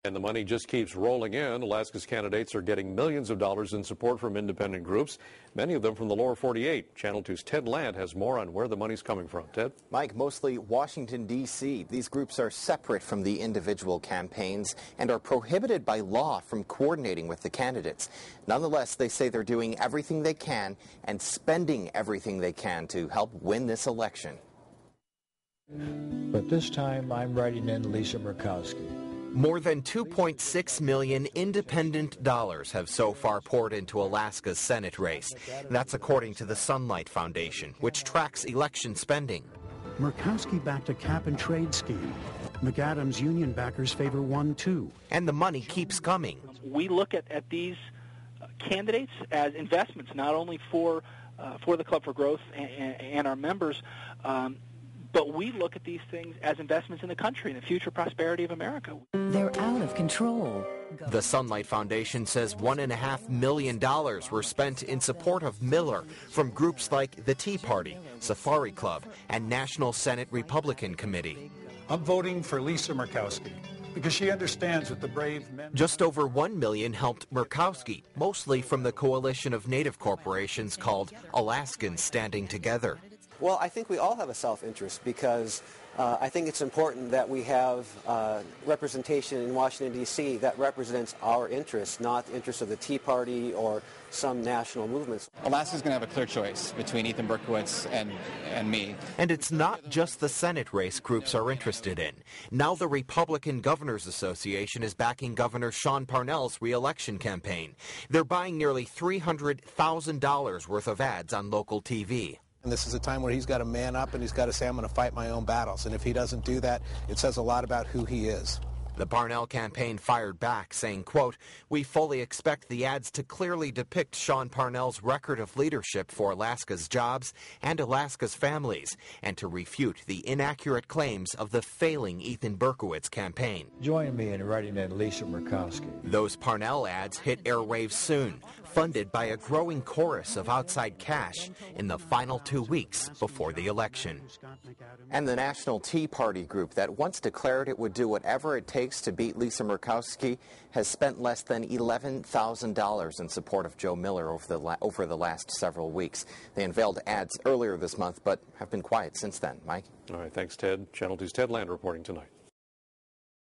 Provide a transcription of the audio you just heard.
And the money just keeps rolling in. Alaska's candidates are getting millions of dollars in support from independent groups, many of them from the lower 48. Channel 2's Ted Land has more on where the money's coming from. Ted? Mike, mostly Washington, D.C. These groups are separate from the individual campaigns and are prohibited by law from coordinating with the candidates. Nonetheless, they say they're doing everything they can and spending everything they can to help win this election. But this time, I'm writing in Lisa Murkowski. More than $2.6 million independent dollars have so far poured into Alaska's Senate race. That's according to the Sunlight Foundation, which tracks election spending. Murkowski backed a cap-and-trade scheme. McAdams union backers favor one, too. And the money keeps coming. We look at these candidates as investments, not only for the Club for Growth and our members, but we look at these things as investments in the country and the future prosperity of America. They're out of control. The Sunlight Foundation says $1.5 million were spent in support of Miller from groups like the Tea Party, Safari Club, and National Senate Republican Committee. I'm voting for Lisa Murkowski because she understands what the brave men... Just over $1 million helped Murkowski, mostly from the coalition of Native corporations called Alaskans Standing Together. Well, I think we all have a self-interest because I think it's important that we have representation in Washington, D.C. that represents our interests, not the interests of the Tea Party or some national movements. Alaska's going to have a clear choice between Ethan Berkowitz and me. And it's not just the Senate race groups are interested in. Now the Republican Governors Association is backing Governor Sean Parnell's re-election campaign. They're buying nearly $300,000 worth of ads on local TV. And this is a time where he's got to man up and he's got to say, I'm going to fight my own battles. And if he doesn't do that, it says a lot about who he is. The Parnell campaign fired back, saying, quote, "We fully expect the ads to clearly depict Sean Parnell's record of leadership for Alaska's jobs and Alaska's families, and to refute the inaccurate claims of the failing Ethan Berkowitz campaign." Join me in writing in Lisa Murkowski. Those Parnell ads hit airwaves soon, funded by a growing chorus of outside cash in the final 2 weeks before the election. And the National Tea Party group that once declared it would do whatever it takes to beat Lisa Murkowski has spent less than $11,000 in support of Joe Miller over the last several weeks. They unveiled ads earlier this month, but have been quiet since then. Mike? All right, thanks, Ted. Channel 2's Ted Land reporting tonight.